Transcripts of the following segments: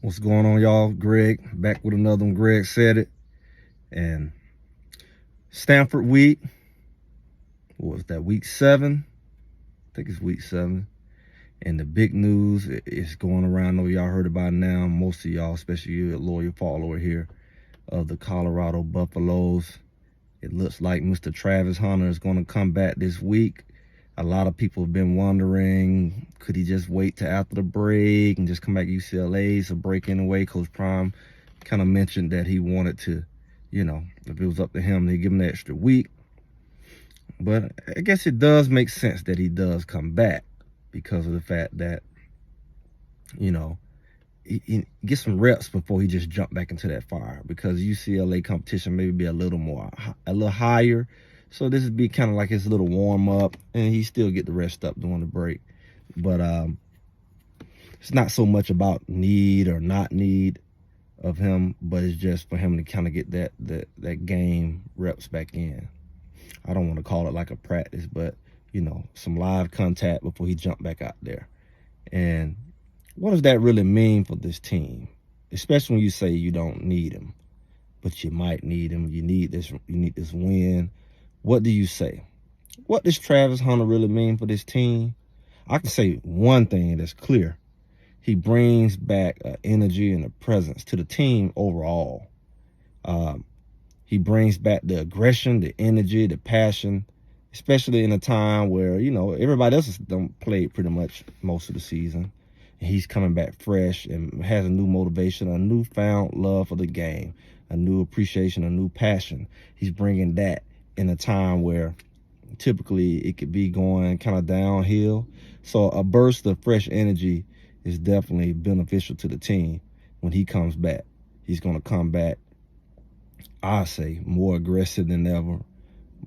What's going on, y'all? Greg, back with another one. Greg said it. And Stanford week, what was that, week 7? I think it's week 7. And the big news is going around. I know y'all heard about it now. Most of y'all, especially you, a loyal follower here of the Colorado Buffaloes. It looks like Mr. Travis Hunter is going to come back this week. A lot of people have been wondering, could he just wait till after the break and just come back to UCLA? So break in away. Coach Prime kind of mentioned that he wanted to, if it was up to him, he'd give him the extra week. But I guess it does make sense that he does come back because of the fact that, he get some reps before he just jump back into that fire, because UCLA competition maybe be a little higher. So this would be kind of like his little warm up, and he still get the rest up during the break. But it's not so much about need or not need of him, but it's just for him to kind of get that game reps back in. I don't want to call it like a practice, but some live contact before he jumped back out there. And what does that really mean for this team? Especially when you say you don't need him, but you might need him. You need this win. What do you say? What does Travis Hunter really mean for this team? I can say one thing that's clear. He brings back energy and a presence to the team overall. He brings back the aggression, the energy, the passion, especially in a time where, everybody else has played pretty much most of the season. And he's coming back fresh and has a new motivation, a newfound love for the game, a new appreciation, a new passion. He's bringing that in a time where typically it could be going kind of downhill. So a burst of fresh energy is definitely beneficial to the team when he comes back. He's going to come back, I say, more aggressive than ever,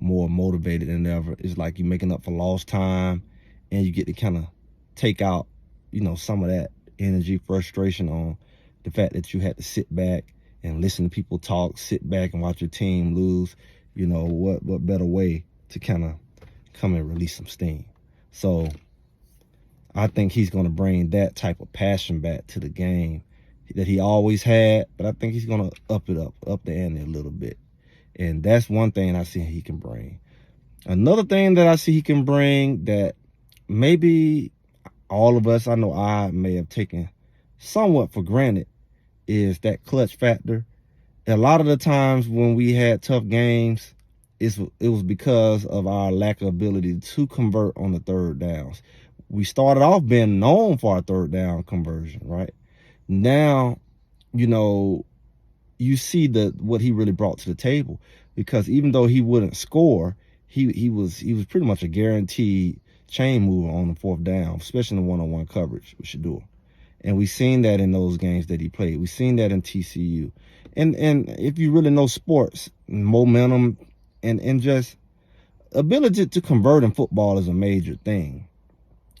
more motivated than ever. It's like you're making up for lost time, and you get to kind of take out, some of that energy, frustration on the fact that you had to sit back and listen to people talk, sit back and watch your team lose. What better way to kind of come and release some steam? So I think he's going to bring that type of passion back to the game that he always had, but I think he's going to up the ante a little bit. And that's one thing I see he can bring. Another thing that I see he can bring that maybe all of us, I know I may have taken somewhat for granted, is that clutch factor. A lot of the times when we had tough games, it was because of our lack of ability to convert on the third downs. We started off being known for our third down conversion, right? Now, you see what he really brought to the table, because even though he wouldn't score, he was pretty much a guaranteed chain mover on the fourth down, especially in the one-on-one coverage with Shador. And we've seen that in those games that he played. We've seen that in TCU. And if you really know sports, momentum and just ability to convert in football is a major thing.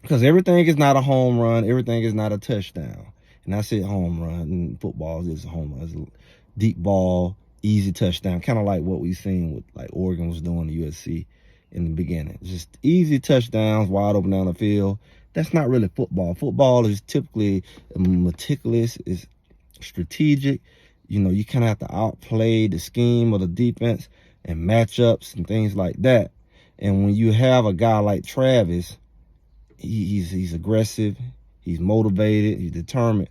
Because everything is not a home run. Everything is not a touchdown. And I say home run. In football is a home run. It's a deep ball, easy touchdown. Kind of like what we've seen with like Oregon was doing to USC in the beginning. Just easy touchdowns, wide open down the field. That's not really football. Football is typically meticulous, is strategic. You kind of have to outplay the scheme of the defense and matchups and things like that. And when you have a guy like Travis, he's aggressive, he's motivated, he's determined,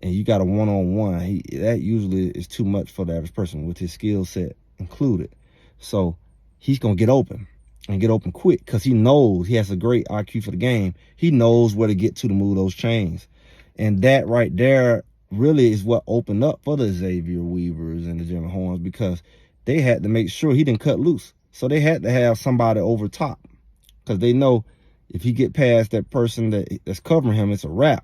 and you got a one-on-one. That usually is too much for the average person with his skill set included. So he's going to get open and get open quick, because he knows he has a great IQ for the game. He knows where to get to move those chains. And that right there really is what opened up for the Xavier Weavers and the Jimmy Horns, because they had to make sure he didn't cut loose. So they had to have somebody over top, because they know if he get past that person that's covering him, it's a wrap.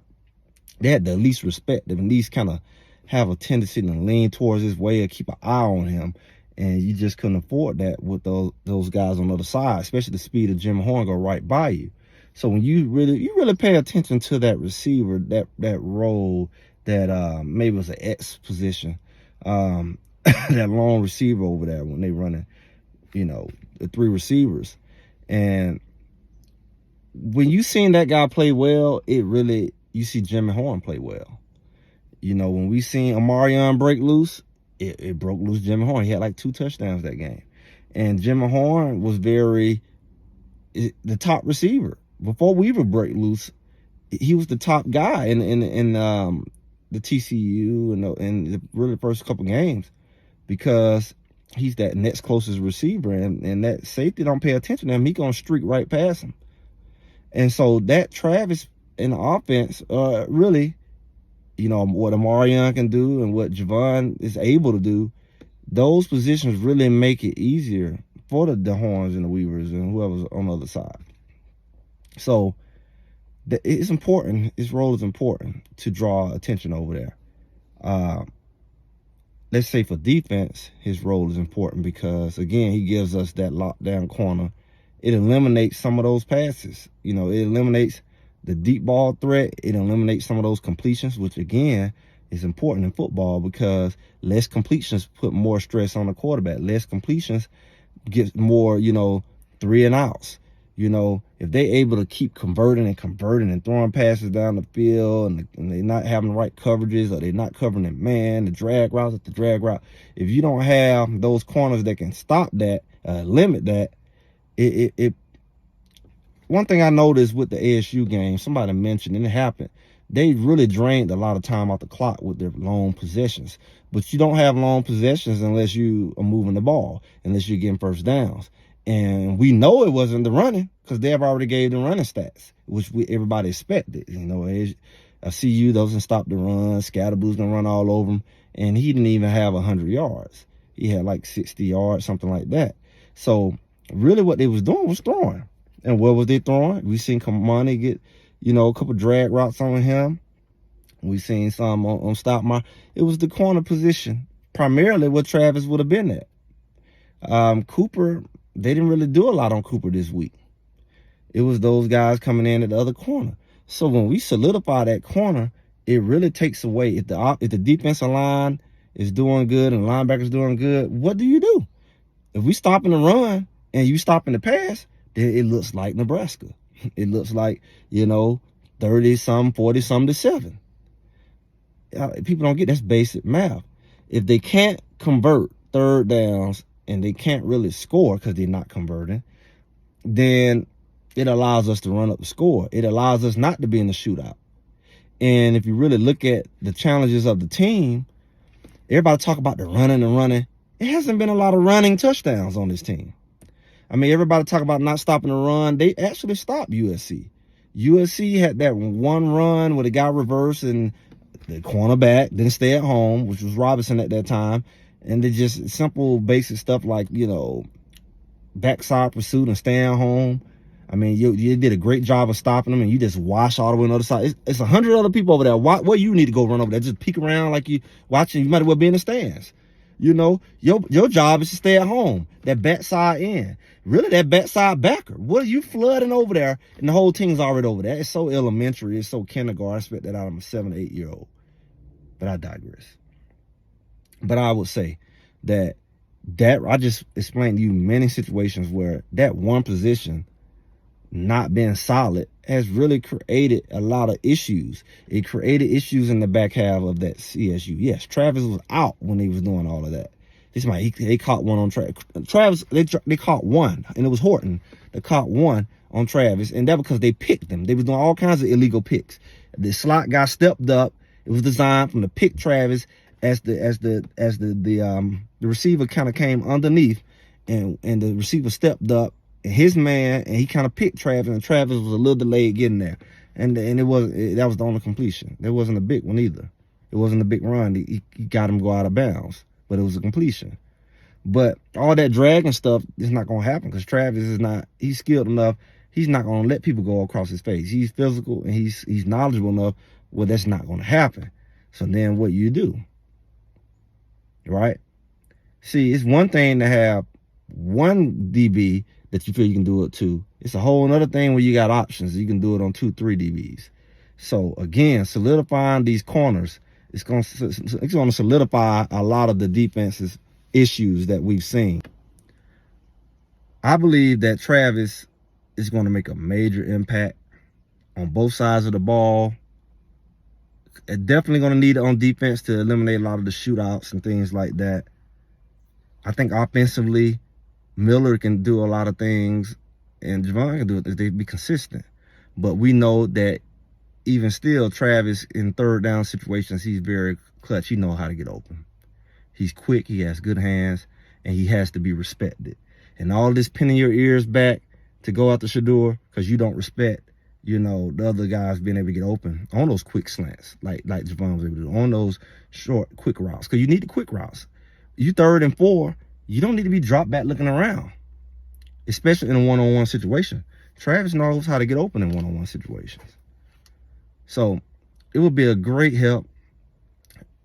They had to at least respect him, at least kind of have a tendency to lean towards his way or keep an eye on him. And you just couldn't afford that with those guys on the other side, especially the speed of Jim Horn go right by you. So when you really pay attention to that receiver, that role, that maybe it was an X position, that long receiver over there when they running, the three receivers. And when you seen that guy play well, you see Jimmy Horn play well. You know, when we seen Omarion break loose, it broke loose Jimmy Horn. He had like 2 touchdowns that game. And Jimmy Horn was the top receiver. Before Weaver break loose, he was the top guy in the TCU and the really first couple games, because he's that next closest receiver, and that safety don't pay attention to him. He gonna streak right past him. And so that Travis in the offense, really, you know, what Omarion can do and what Javon is able to do, those positions really make it easier for the Horns and the Weavers and whoever's on the other side. So it's important. His role is important to draw attention over there. Let's say for defense, his role is important because, again, he gives us that lockdown corner. It eliminates some of those passes. You know, it eliminates the deep ball threat. It eliminates some of those completions, which, again, is important in football because less completions put more stress on the quarterback. Less completions gets more, you know, 3 and outs. You know, if they're able to keep converting and throwing passes down the field, and they're not having the right coverages, or they're not covering the man, the drag routes at the drag route, if you don't have those corners that can stop that, limit that, one thing I noticed with the ASU game, somebody mentioned, and it happened, they really drained a lot of time off the clock with their long possessions. But you don't have long possessions unless you are moving the ball, unless you're getting first downs. And we know it wasn't the running because they have already gave the running stats, which everybody expected. You know, CU doesn't stop the run. Scatterboo's gonna run all over him, and he didn't even have 100 yards. He had like 60 yards, something like that. So really, what they was doing was throwing. And where was they throwing? We seen Kamani get, you know, a couple drag routes on him. We seen some on Stoutmire. It was the corner position, primarily what Travis would have been at. Cooper, they didn't really do a lot on Cooper this week. It was those guys coming in at the other corner. So when we solidify that corner, it really takes away. If the defensive line is doing good and the linebackers doing good, what do you do? If we stopping the run and you stopping the pass, then it looks like Nebraska. It looks like, you know, 30-some, 40-some to 7. People don't get that's basic math. If they can't convert third downs and they can't really score because they're not converting, then it allows us to run up the score. It allows us not to be in the shootout. And if you really look at the challenges of the team, everybody talk about the running. It hasn't been a lot of running touchdowns on this team. I mean, everybody talk about not stopping the run. They actually stopped USC. USC had that one run where the guy reversed and the cornerback didn't stay at home, which was Robinson at that time. And they just simple, basic stuff like, you know, backside pursuit and staying home. I mean, you did a great job of stopping them, and you just wash all the way on the other side. It's 100 other people over there. Why you need to go run over there? Just peek around like you watching. You might as well be in the stands. You know, your job is to stay at home. That backside end. Really, that backside backer. What are you flooding over there? And the whole team's already over there. It's so elementary. It's so kindergarten. I expect that out of a 7 or 8 year old. But I digress. But I would say that I just explained to you many situations where that one position not being solid has really created a lot of issues. It created issues in the back half of that CSU. Yes, Travis was out when he was doing all of that. They caught one on Travis. They caught one, and it was Horton that caught one on Travis, and that because they picked them. They was doing all kinds of illegal picks. The slot guy stepped up. It was designed from the pick Travis as the receiver kind of came underneath, and the receiver stepped up. And his man, and he kind of picked Travis, and Travis was a little delayed getting there. And that was the only completion. There wasn't a big one either. It wasn't a big run. He got him go out of bounds, but it was a completion. But all that dragging stuff is not going to happen because Travis he's skilled enough. He's not going to let people go across his face. He's physical, and he's knowledgeable enough. Well, that's not going to happen. So then what you do, right? See, it's one thing to have one DB that you feel you can do it to. It's a whole other thing where you got options. You can do it on 2, 3 DBs. So again, solidifying these corners, it's going to solidify a lot of the defense's issues that we've seen. I believe that Travis is going to make a major impact on both sides of the ball. Definitely going to need it on defense to eliminate a lot of the shootouts and things like that. I think offensively, Miller can do a lot of things, and Javon can do it. They be consistent. But we know that even still, Travis, in third down situations, he's very clutch. He knows how to get open. He's quick. He has good hands, and he has to be respected. And all this pinning your ears back to go out the Shedeur because you don't respect, you know, the other guys being able to get open on those quick slants, like Javon was able to do, on those short, quick routes, because you need the quick routes. You 3rd and 4, you don't need to be dropped back looking around, especially in a one-on-one situation. Travis knows how to get open in one-on-one situations. So it would be a great help,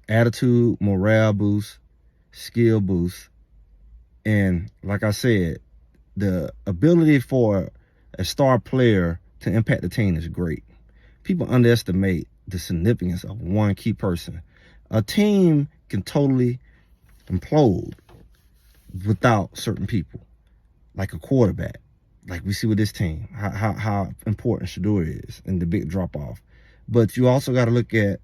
attitude, morale boost, skill boost. And like I said, the ability for a star player to impact the team is great. People underestimate the significance of one key person. A team can totally implode without certain people, like a quarterback, like we see with this team, how important Shedeur is and the big drop-off. But you also got to look at,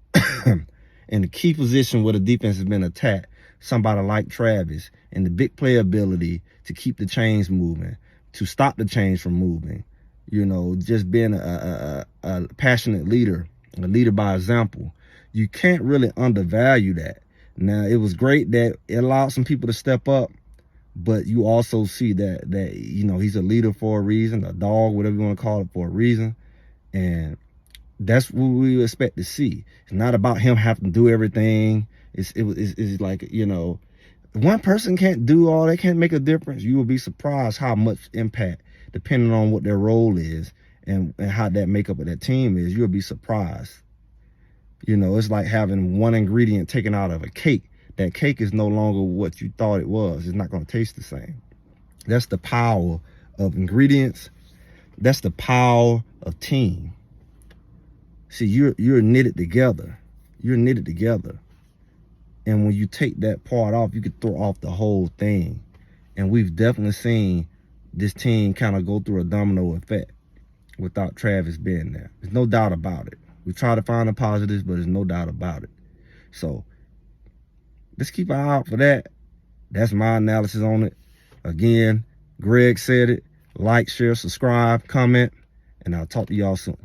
in the key position where the defense has been attacked, somebody like Travis and the big play ability to keep the chains moving, to stop the chains from moving, you know, just being a passionate leader, a leader by example. You can't really undervalue that. Now, it was great that it allowed some people to step up, but you also see that you know, he's a leader for a reason, a dog, whatever you want to call it, for a reason. And that's what we expect to see. It's not about him having to do everything. It's like, you know, one person can't do all, they can't make a difference. You will be surprised how much impact, depending on what their role is and how that makeup of that team is. You'll be surprised. You know, it's like having one ingredient taken out of a cake. That cake is no longer what you thought it was. It's not going to taste the same. That's the power of ingredients. That's the power of team. See, you're knitted together. You're knitted together. And when you take that part off, you can throw off the whole thing. And we've definitely seen this team kind of go through a domino effect without Travis being there. There's no doubt about it. We try to find the positives, but there's no doubt about it. So let's keep an eye out for that. That's my analysis on it. Again, Greg said it. Like, share, subscribe, comment, and I'll talk to y'all soon.